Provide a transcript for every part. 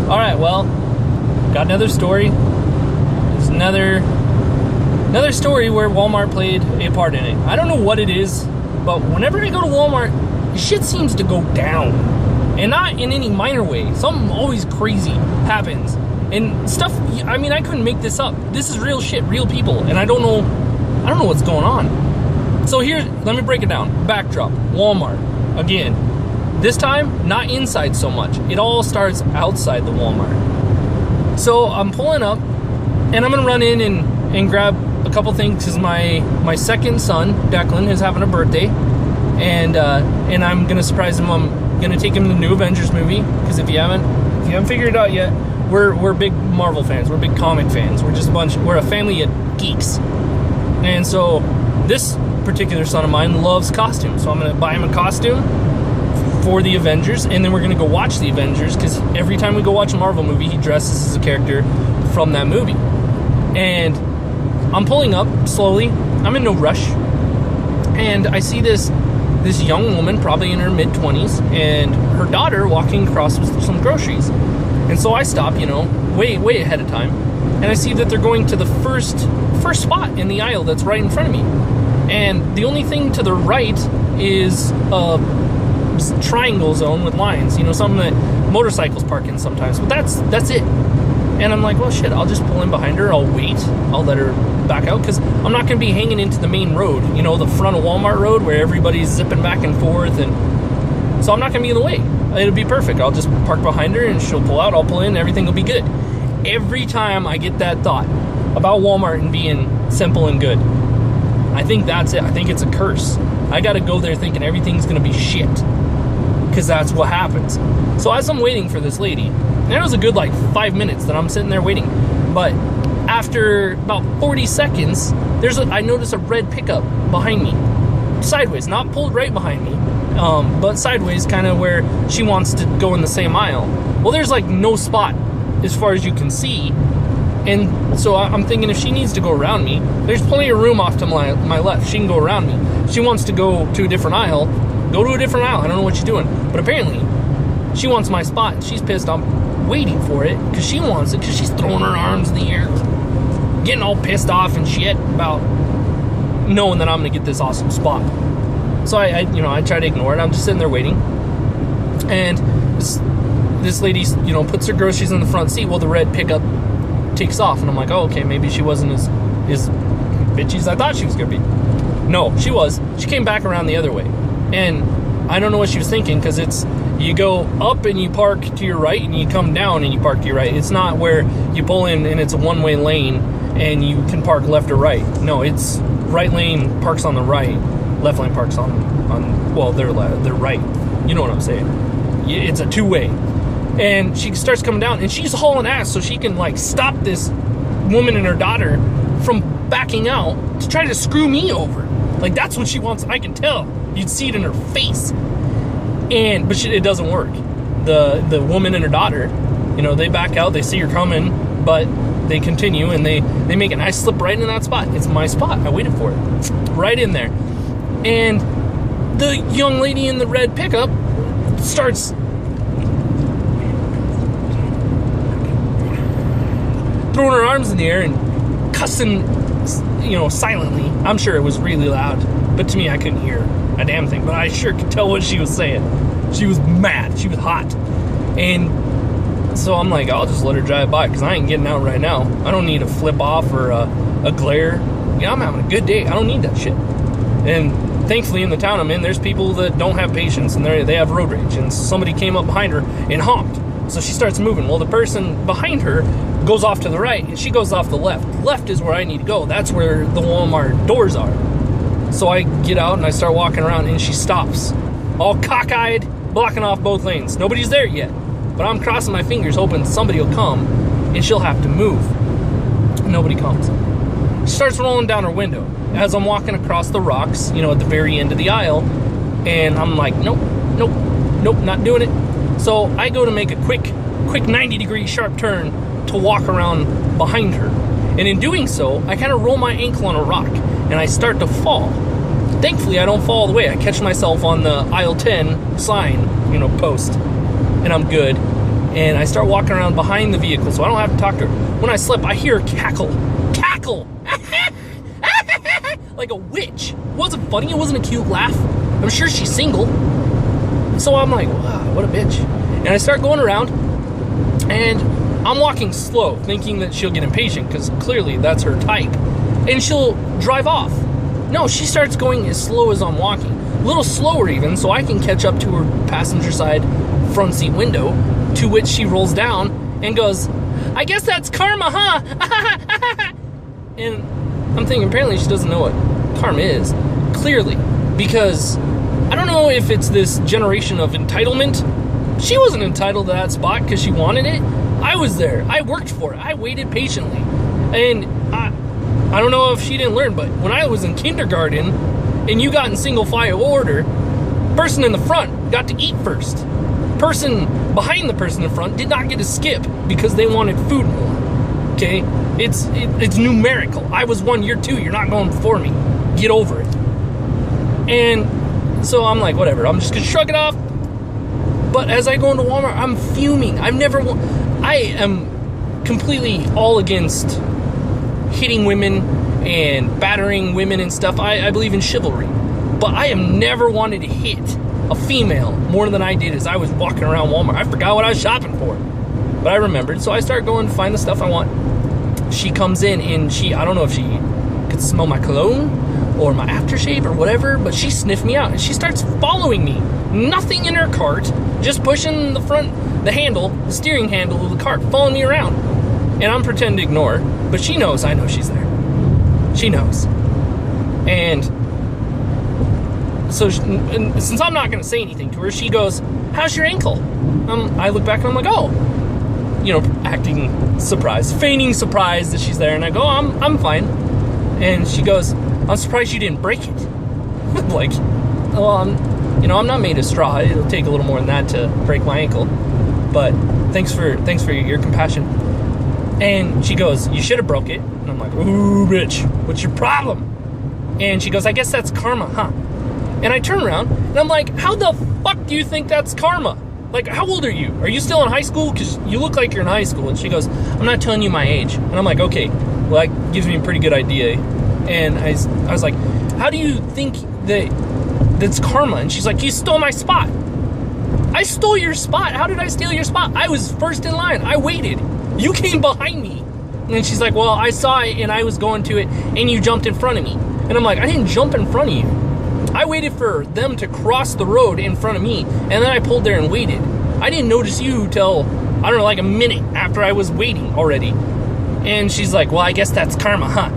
Alright, well, got another story. There's another story where Walmart played a part in it. I don't know what it is, but whenever I go to Walmart, shit seems to go down. And not in any minor way. Something always crazy happens. And stuff, I mean, I couldn't make this up. This is real shit, real people. And I don't know what's going on. So here, let me break it down. Backdrop, Walmart. Again, this time, not inside so much. It all starts outside the Walmart. So I'm pulling up, and I'm gonna run in and grab a couple things because my second son, Declan, is having a birthday. And I'm gonna surprise him. I'm gonna take him to the new Avengers movie, because if you haven't figured it out yet, we're big Marvel fans, we're big comic fans, we're a family of geeks. And so this particular son of mine loves costumes, so I'm gonna buy him a costume for the Avengers, and then we're gonna go watch the Avengers, because every time we go watch a Marvel movie, he dresses as a character from that movie. And I'm pulling up slowly, I'm in no rush, and I see this young woman, probably in her mid-20s, and her daughter walking across with some groceries. And so I stop, way ahead of time, and I see that they're going to the first spot in the aisle that's right in front of me. And the only thing to the right is a triangle zone with lines, something that motorcycles park in sometimes, but that's it. And I'm like, well, shit, I'll just pull in behind her, I'll wait, I'll let her back out, because I'm not going to be hanging into the main road, the front of Walmart road where everybody's zipping back and forth, and so I'm not going to be in the way. It'll be perfect. I'll just park behind her, and she'll pull out, I'll pull in, everything will be good. Every time I get that thought about Walmart and being simple and good, I think that's it. I think it's a curse. I got to go there thinking everything's going to be shit, because that's what happens. So as I'm waiting for this lady, and it was a good 5 minutes that I'm sitting there waiting, but after about 40 seconds, I notice a red pickup behind me, sideways, not pulled right behind me, but sideways, kind of where she wants to go in the same aisle. Well, there's no spot as far as you can see, and so I'm thinking if she needs to go around me, there's plenty of room off to my left. She can go around me. She wants to go to a different aisle, go to a different aisle. I don't know what she's doing, but apparently she wants my spot, and she's pissed. I'm waiting for it because she wants it, because she's throwing her arms in the air, getting all pissed off and shit about knowing that I'm gonna get this awesome spot. So I try to ignore it. I'm just sitting there waiting, and this lady, puts her groceries in the front seat. Well, the red pickup takes off, and I'm like, oh, okay, maybe she wasn't as bitchy as I thought she was gonna be. No, she was. She came back around the other way, and I don't know what she was thinking, because it's, you go up and you park to your right, and you come down and you park to your right. It's not where you pull in and it's a one-way lane and you can park left or right. No, it's right lane parks on the right, left lane parks on well, they're right. You know what I'm saying? It's a two-way. And she starts coming down, and she's hauling ass so she can stop this woman and her daughter from backing out to try to screw me over. That's what she wants. I can tell. You'd see it in her face. But it doesn't work. The woman and her daughter, they back out, they see her coming, but they continue, and they make it. I slip right in that spot. It's my spot. I waited for it. Right in there. And the young lady in the red pickup starts throwing her arms in the air and cussing, silently. I'm sure it was really loud, but to me, I couldn't hear a damn thing, but I sure could tell what she was saying. She was mad. She was hot. And so I'm like, I'll just let her drive by, because I ain't getting out right now. I don't need a flip off or a glare. I'm having a good day. I don't need that shit. And thankfully, in the town I'm in, there's people that don't have patience, and they have road rage. And somebody came up behind her and honked. So she starts moving. Well, the person behind her goes off to the right, and she goes off the left. Left is where I need to go. That's where the Walmart doors are. So I get out and I start walking around, and she stops, all cockeyed, blocking off both lanes. Nobody's there yet, but I'm crossing my fingers hoping somebody will come, and she'll have to move. Nobody comes. She starts rolling down her window as I'm walking across the rocks, at the very end of the aisle, and I'm like, nope, not doing it. So I go to make a quick 90-degree sharp turn to walk around behind her. And in doing so, I kind of roll my ankle on a rock, and I start to fall. Thankfully, I don't fall all the way. I catch myself on the aisle 10 sign, post, and I'm good. And I start walking around behind the vehicle so I don't have to talk to her. When I slip, I hear her cackle. Like a witch. It wasn't funny. It wasn't a cute laugh. I'm sure she's single. So I'm like, wow, what a bitch. And I start going around, and I'm walking slow, thinking that she'll get impatient, because clearly that's her type. And she'll drive off. No, she starts going as slow as I'm walking. A little slower even, so I can catch up to her passenger side front seat window, to which she rolls down and goes, I guess that's karma, huh? And I'm thinking, apparently she doesn't know what karma is. Clearly. Because I don't know if it's this generation of entitlement. She wasn't entitled to that spot because she wanted it. I was there. I worked for it. I waited patiently. And I don't know if she didn't learn, but when I was in kindergarten and you got in single file order, person in the front got to eat first. Person behind the person in front did not get to skip because they wanted food more. Okay? It's numerical. I was 1, you're 2. You're not going before me. Get over it. And so I'm like, whatever. I'm just going to shrug it off. But as I go into Walmart, I'm fuming. I am completely all against hitting women and battering women and stuff. I believe in chivalry. But I have never wanted to hit a female more than I did as I was walking around Walmart. I forgot what I was shopping for. But I remembered. So I start going to find the stuff I want. She comes in and I don't know if she could smell my cologne or my aftershave or whatever, but she sniffed me out and she starts following me. Nothing in her cart, just pushing the steering handle of the cart, following me around. And I'm pretending to ignore her, but she knows I know she's there. She knows. And so since I'm not going to say anything to her, she goes, how's your ankle? I look back and I'm like, oh, acting surprised, feigning surprise that she's there. And I go, oh, I'm fine. And she goes, I'm surprised you didn't break it. Like, well, I'm not made of straw. It'll take a little more than that to break my ankle. But thanks for your compassion. And she goes, you should have broke it. And I'm like, ooh, bitch, what's your problem? And she goes, I guess that's karma, huh? And I turn around and I'm like, how the fuck do you think that's karma? Like, how old are you? Are you still in high school? Because you look like you're in high school. And she goes, I'm not telling you my age. And I'm like, okay, well, that gives me a pretty good idea. And I was like, how do you think that's karma? And she's like, you stole my spot. I stole your spot. How did I steal your spot? I was first in line. I waited. You came behind me. And she's like, well, I saw it and I was going to it and you jumped in front of me. And I'm like, I didn't jump in front of you. I waited for them to cross the road in front of me, and then I pulled there and waited. I didn't notice you till, I don't know, like a minute after I was waiting already. And she's like, well, I guess that's karma, huh?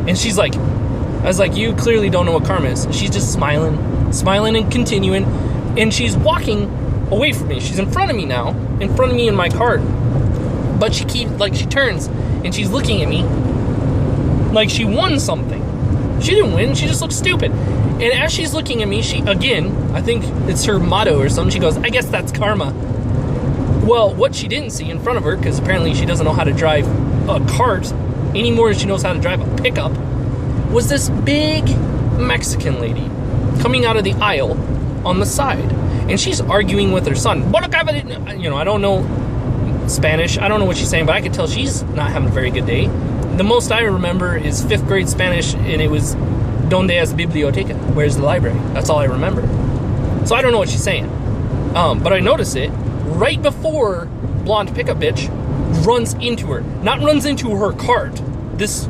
And she's like, I was like, you clearly don't know what karma is. She's just smiling and continuing, and she's walking away from me. She's in front of me now, in front of me in my cart. But she turns, and she's looking at me like she won something. She didn't win, she just looks stupid. And as she's looking at me, she, again, I think it's her motto or something, she goes, I guess that's karma. Well, what she didn't see in front of her, because apparently she doesn't know how to drive a cart any more than she knows how to drive a pickup, was this big Mexican lady coming out of the aisle on the side. And she's arguing with her son. I don't know Spanish. I don't know what she's saying, but I could tell she's not having a very good day. The most I remember is 5th grade Spanish, and it was Donde es biblioteca? Where's the library? That's all I remember. So I don't know what she's saying. But I notice it right before blonde pickup bitch runs into her. Not runs into her cart. This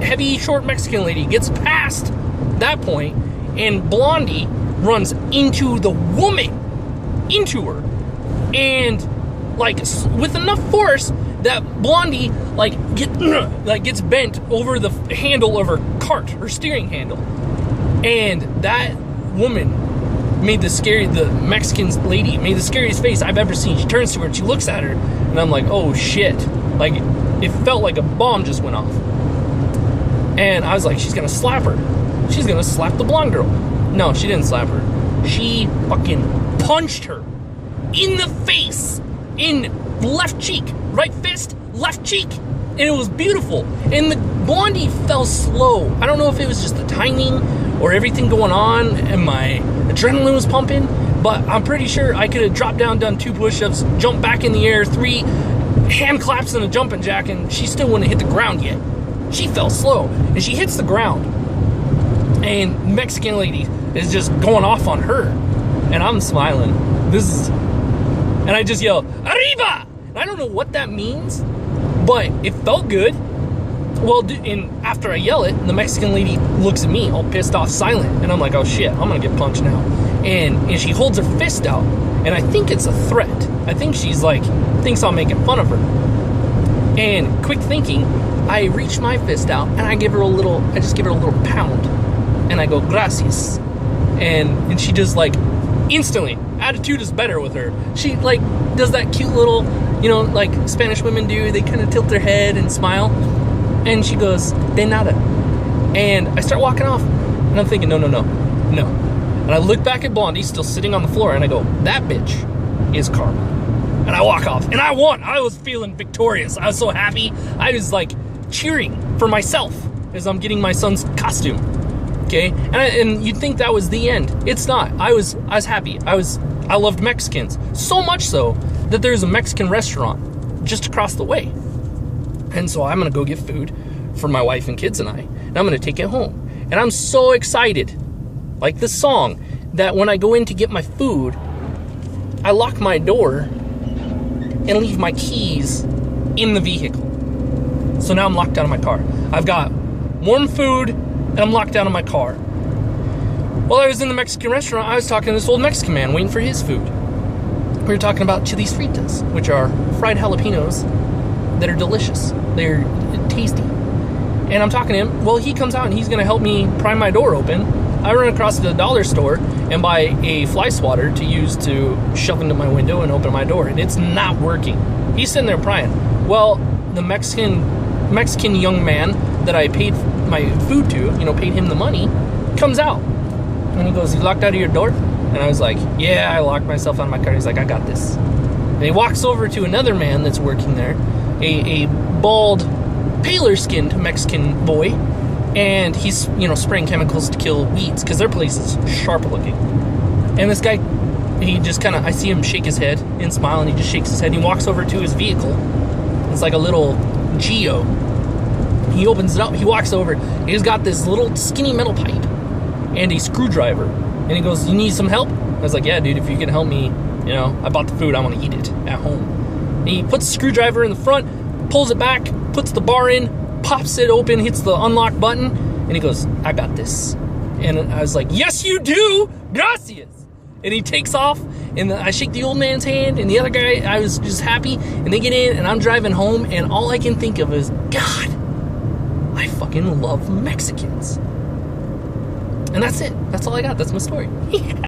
heavy, short Mexican lady gets past that point, and Blondie runs into the woman. Into her. And, with enough force that Blondie, gets bent over the handle of her cart, her steering handle. And that woman made the Mexican lady made the scariest face I've ever seen. She turns to her and she looks at her, and I'm like, oh shit. It felt like a bomb just went off. And I was like, she's gonna slap her. She's gonna slap the blonde girl. No, she didn't slap her. She fucking punched her in the face, in left cheek, right fist, left cheek, and it was beautiful. And the Blondie fell slow. I don't know if it was just the timing or everything going on and my adrenaline was pumping, But I'm pretty sure I could have dropped down, done 2 push-ups, jumped back in the air, 3 hand claps and a jumping jack, and she still wouldn't hit the ground yet. She fell slow, and she hits the ground, and Mexican lady is just going off on her, and I'm smiling. And I just yell, "Arriba!" And I don't know what that means, but it felt good. Well, and after I yell it, the Mexican lady looks at me all pissed off, silent, and I'm like, oh shit, I'm gonna get punched now. And she holds her fist out, and I think it's a threat. I think she's like, thinks I'm making fun of her. And quick thinking, I reach my fist out, and I just give her a little pound, and I go, gracias. And she just like, instantly, attitude is better with her. She like does that cute little, like Spanish women do, they kind of tilt their head and smile. And she goes, de nada. And I start walking off, and I'm thinking, no. And I look back at Blondie, still sitting on the floor, and I go, that bitch is karma. And I walk off, and I won. I was feeling victorious. I was so happy. I was like cheering for myself as I'm getting my son's costume. Okay, and you'd think that was the end. It's not. I was happy. I loved Mexicans, so much so that there's a Mexican restaurant just across the way. And so I'm gonna go get food for my wife and kids and I'm gonna take it home. And I'm so excited, like this song, that when I go in to get my food, I lock my door and leave my keys in the vehicle. So now I'm locked out of my car. I've got warm food, and I'm locked out of my car. While I was in the Mexican restaurant, I was talking to this old Mexican man waiting for his food. We were talking about chiles fritas, which are fried jalapenos that are delicious. They're tasty. And I'm talking to him. Well, he comes out and he's going to help me pry my door open. I run across to the dollar store and buy a fly swatter to use to shove into my window and open my door. And it's not working. He's sitting there prying. Well, the Mexican young man that I paid my food to, paid him the money, comes out. And he goes, "You locked out of your door?" And I was like, "Yeah, I locked myself out of my car." He's like, "I got this." And he walks over to another man that's working there, a bald, paler-skinned Mexican boy, and he's, spraying chemicals to kill weeds, because their place is sharp-looking. And this guy, he just kind of, I see him shake his head and smile, and he just shakes his head, and he walks over to his vehicle. It's like a little Geo. He opens it up, he walks over, he's got this little skinny metal pipe and a screwdriver. And he goes, "You need some help?" I was like, "Yeah, dude, if you can help me, I bought the food, I want to eat it at home." And he puts the screwdriver in the front, pulls it back, puts the bar in, pops it open, hits the unlock button, and he goes, "I got this." And I was like, "Yes, you do! Gracias!" And he takes off, and I shake the old man's hand, and the other guy, I was just happy, and they get in, and I'm driving home, and all I can think of is, God, I fucking love Mexicans. And that's it. That's all I got. That's my story.